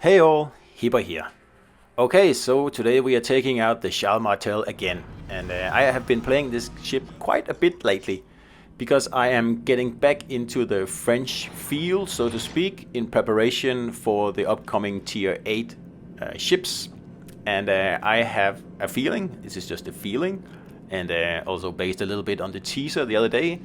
Hey all, Hipper here. Okay, so today we are taking out the Martel again, and I have been playing this ship quite a bit lately, because I am getting back into the French field, so to speak, in preparation for the upcoming Tier 8 ships. And I have a feeling, this is just a feeling, and also based a little bit on the teaser the other day,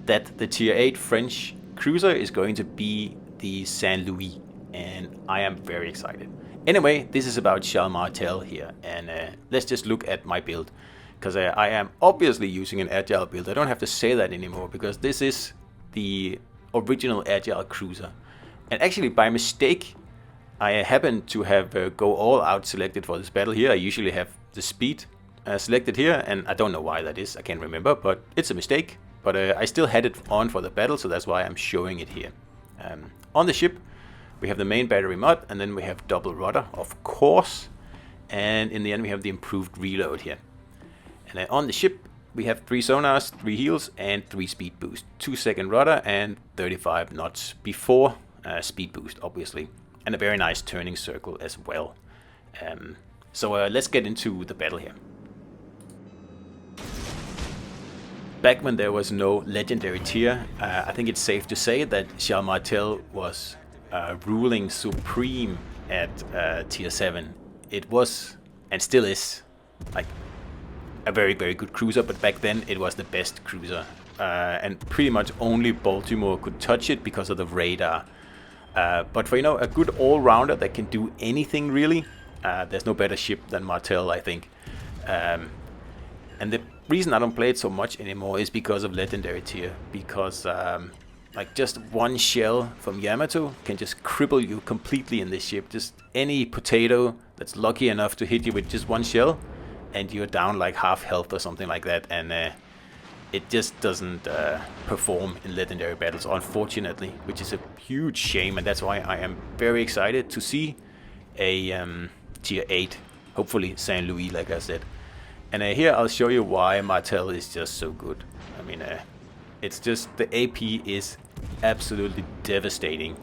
that the Tier 8 French cruiser is going to be the Saint Louis, and I am very excited. Anyway, this is about Martel here, and let's just look at my build, because I am obviously using an agile build. I don't have to say that anymore, because this is the original agile cruiser. And actually, by mistake, I happen to have go all out selected for this battle here. I usually have the speed selected here, and I don't know why that is. I can't remember, but it's a mistake. But I still had it on for the battle, so that's why I'm showing it here. On the ship, we have the main battery mod, and then we have double rudder, of course. And in the end, we have the improved reload here. And on the ship, we have 3 sonars, 3 heals, and 3 speed boost. 2-second rudder and 35 knots before speed boost, obviously. And a very nice turning circle as well. So let's get into the battle here. Back when there was no legendary tier, I think it's safe to say that Martel was ruling supreme at tier 7. It was, and still is, like a very, very good cruiser, but back then it was the best cruiser. And pretty much only Baltimore could touch it because of the radar. But for, a good all-rounder that can do anything really, there's no better ship than Martel, I think. And the reason I don't play it so much anymore is because of legendary tier. Because like just one shell from Yamato can just cripple you completely in this ship. Just any potato that's lucky enough to hit you with just one shell, and you're down like half health or something like that. And it just doesn't perform in legendary battles, unfortunately, which is a huge shame. And that's why I am very excited to see a tier 8, hopefully Saint Louis, like I said. And here I'll show you why Martel is just so good. I mean, it's just the AP is absolutely devastating.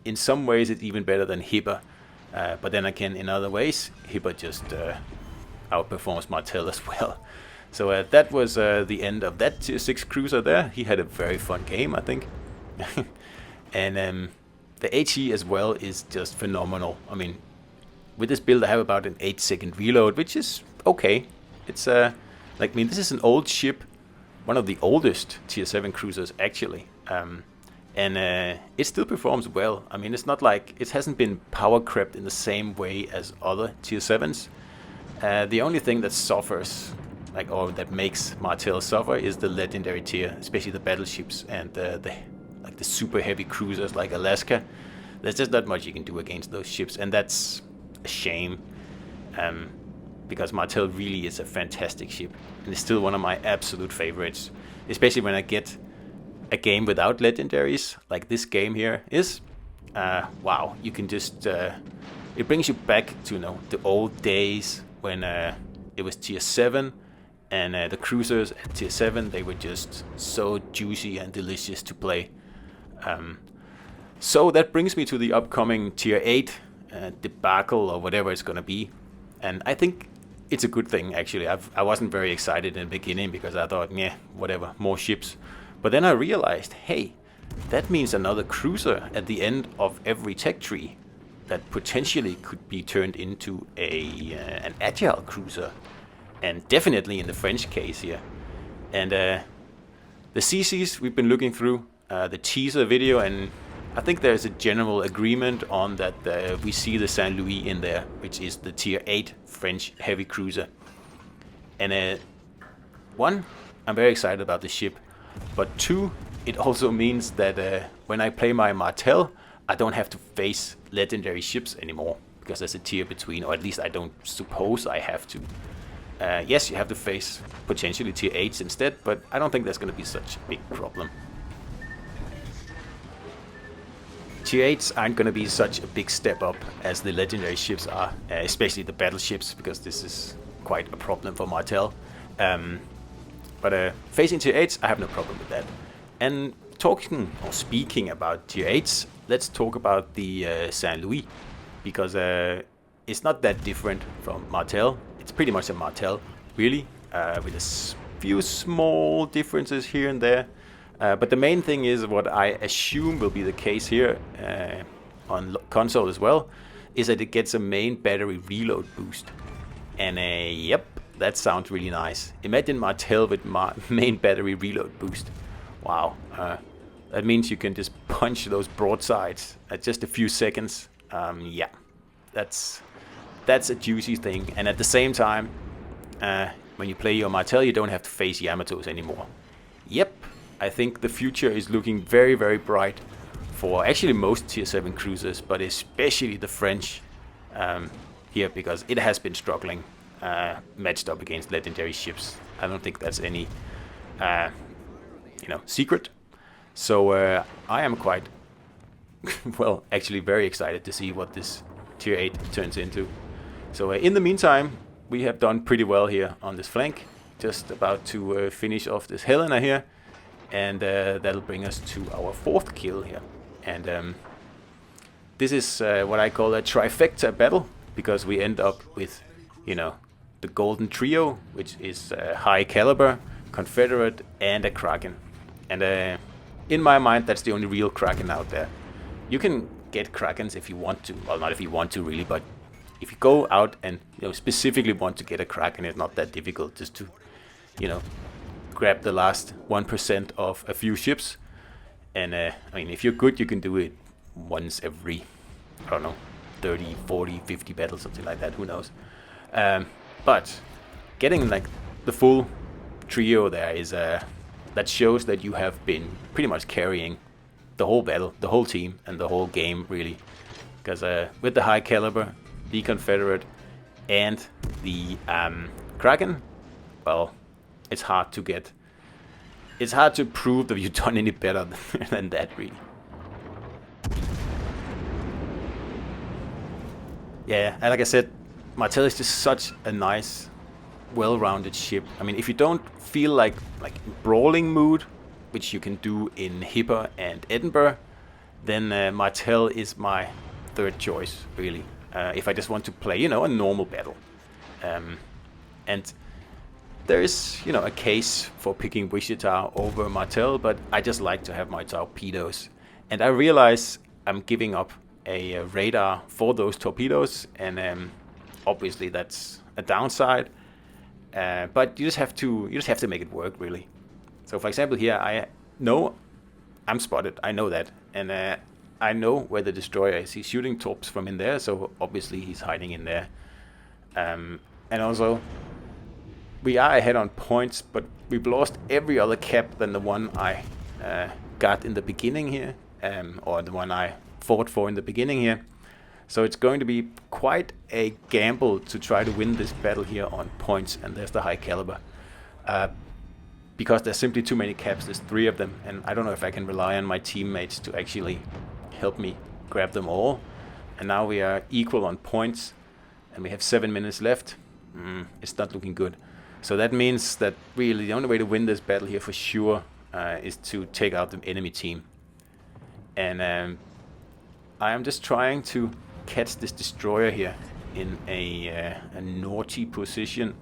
In some ways it's even better than Hipper, but then again in other ways Hipper just outperforms Martel as well. So that was the end of that tier 6 cruiser there. He had a very fun game, I think. And the HE as well is just phenomenal. I mean, with this build I have about an 8-second reload, which is okay. It's like, I mean, this is an old ship, one of the oldest tier 7 cruisers actually, and it still performs well. I mean, it's not like it hasn't been power crept in the same way as other tier 7s. The only thing that suffers, like, or that makes Martel suffer, is the legendary tier, especially the battleships and the super heavy cruisers like Alaska. There's just not much you can do against those ships, and that's a shame, because Martel really is a fantastic ship, and it's still one of my absolute favorites, especially when I get a game without legendaries, like this game here is. Wow, you can just, it brings you back to, the old days when it was tier 7, and the cruisers at tier 7, they were just so juicy and delicious to play. So that brings me to the upcoming tier 8 debacle, or whatever it's gonna be, and I think it's a good thing actually. I wasn't very excited in the beginning because I thought, yeah, whatever, more ships. But then I realized, hey, that means another cruiser at the end of every tech tree that potentially could be turned into an agile cruiser, and definitely in the French case here. And the CCs we've been looking through, the teaser video, and I think there's a general agreement on that we see the Saint Louis in there, which is the tier 8 French heavy cruiser. And 1, I'm very excited about the ship, but 2, it also means that when I play my Martel, I don't have to face legendary ships anymore, because there's a tier between, or at least I don't suppose I have to. Yes, you have to face potentially tier 8s instead, but I don't think that's going to be such a big problem. Tier 8s aren't going to be such a big step up as the legendary ships are, especially the battleships, because this is quite a problem for Martel. But facing tier 8s, I have no problem with that. And talking or speaking about tier 8s, let's talk about the Saint Louis, because it's not that different from Martel. It's pretty much a Martel, really, with a few small differences here and there. But the main thing is what I assume will be the case here on console as well, is that it gets a main battery reload boost. And yep, that sounds really nice. Imagine Martel with main battery reload boost. Wow. That means you can just punch those broadsides at just a few seconds. Yeah, that's a juicy thing. And at the same time, when you play your Martel, you don't have to face Yamatos anymore. Yep, I think the future is looking very, very bright for actually most tier 7 cruisers, but especially the French here, because it has been struggling matched up against legendary ships. I don't think that's any secret. So I am quite, well, actually very excited to see what this tier 8 turns into. So in the meantime, we have done pretty well here on this flank. Just about to finish off this Helena here. And that'll bring us to our 4th kill here. And this is what I call a trifecta battle, because we end up with, the golden trio, which is high caliber, Confederate, and a Kraken. And in my mind, that's the only real Kraken out there. You can get Krakens if you want to. Well, not if you want to really, but if you go out and specifically want to get a Kraken, it's not that difficult just to, grab the last 1% of a few ships. And I mean, if you're good, you can do it once every, I don't know, 30, 40, 50 battles, something like that, who knows. But getting like the full trio there is that shows that you have been pretty much carrying the whole battle, the whole team, and the whole game, really. Because with the high caliber, the Confederate, and the Kraken, well, it's hard to get. It's hard to prove that you've done any better than that, really. Yeah, and like I said, Martel is just such a nice, well-rounded ship. I mean, if you don't feel like brawling mood, which you can do in Hipper and Edinburgh, then Martel is my 3rd choice, really. If I just want to play, a normal battle. And there is, a case for picking Wichita over Martel, but I just like to have my torpedoes. And I realize I'm giving up a radar for those torpedoes, and obviously that's a downside. But you just have to make it work, really. So for example here, I know I'm spotted, I know that, and I know where the destroyer is. He's shooting torps from in there, so obviously he's hiding in there. And also, we are ahead on points, but we've lost every other cap than the one I got in the beginning here, or the one I fought for in the beginning here. So it's going to be quite a gamble to try to win this battle here on points, and there's the high caliber. Because there's simply too many caps, there's 3 of them, and I don't know if I can rely on my teammates to actually help me grab them all. And now we are equal on points, and we have 7 minutes left. It's not looking good. So that means that really the only way to win this battle here for sure is to take out the enemy team. And I am just trying to catch this destroyer here in a naughty position.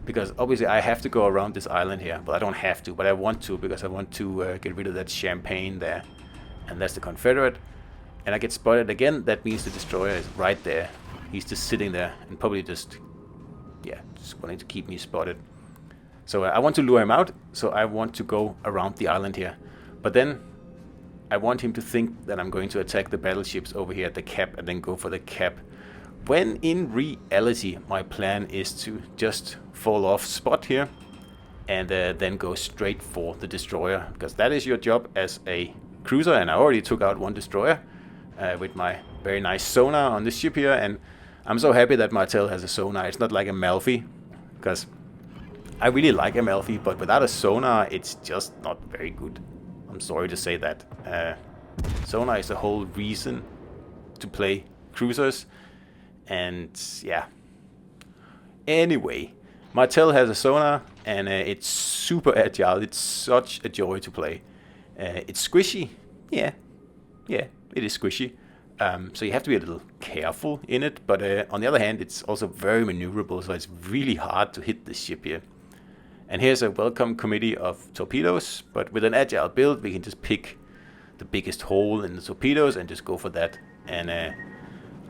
Because obviously I have to go around this island here. Well, I don't have to, but I want to, because I want to get rid of that champagne there. And that's the Confederate. And I get spotted again. That means the destroyer is right there. He's just sitting there and probably just wanting to keep me spotted. So I want to lure him out. So I want to go around the island here. But then I want him to think that I'm going to attack the battleships over here at the cap and then go for the cap. When in reality, my plan is to just fall off spot here and then go straight for the destroyer, because that is your job as a cruiser. And I already took out one destroyer with my very nice sonar on this ship here, and I'm so happy that Martel has a sonar. It's not like a Malfi, because I really like a Malfi, but without a sonar, it's just not very good. I'm sorry to say that. Sonar is the whole reason to play cruisers. And yeah. Anyway, Martel has a sonar, and it's super agile. It's such a joy to play. It's squishy. Yeah, it is squishy. So you have to be a little careful in it, but on the other hand, it's also very maneuverable, so it's really hard to hit this ship here. And here's a welcome committee of torpedoes, but with an agile build, we can just pick the biggest hole in the torpedoes and just go for that. And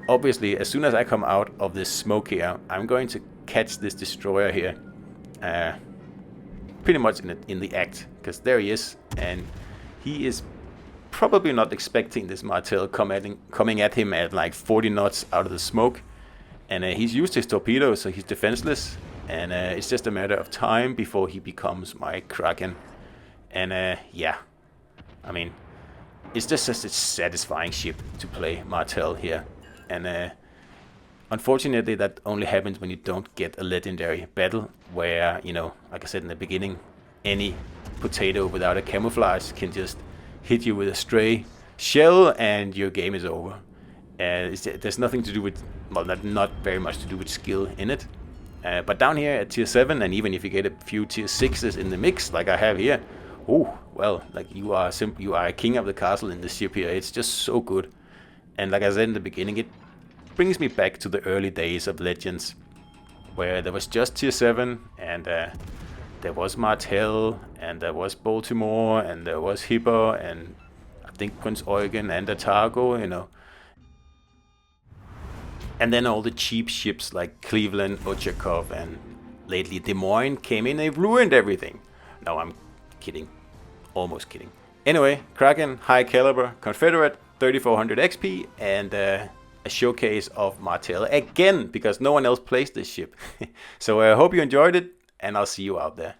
obviously, as soon as I come out of this smoke here, I'm going to catch this destroyer here, pretty much in the act, because there he is, and he is probably not expecting this Martel coming at him at like 40 knots out of the smoke. And he's used his torpedoes, so he's defenseless. And it's just a matter of time before he becomes my Kraken. And yeah, I mean, it's just such a satisfying ship to play Martel here. And unfortunately, that only happens when you don't get a legendary battle, where, you know, like I said in the beginning, any potato without a camouflage can just hit you with a stray shell and your game is over. There's nothing to do with, well, not very much to do with skill in it. But down here at tier 7, and even if you get a few tier 6s in the mix, like I have here, oh, well, like you are a king of the castle in this ship here. It's just so good. And like I said in the beginning, it brings me back to the early days of Legends, where there was just tier 7, and there was Martel, and there was Baltimore, and there was Hipper, and I think Prince Eugen and Targo, you know. And then all the cheap ships like Cleveland, Ochakov, and lately Des Moines came in and ruined everything. No, I'm kidding. Almost kidding. Anyway, Kraken, high caliber, Confederate, 3400 XP, and a showcase of Martel again, because no one else plays this ship. So I hope you enjoyed it, and I'll see you out there.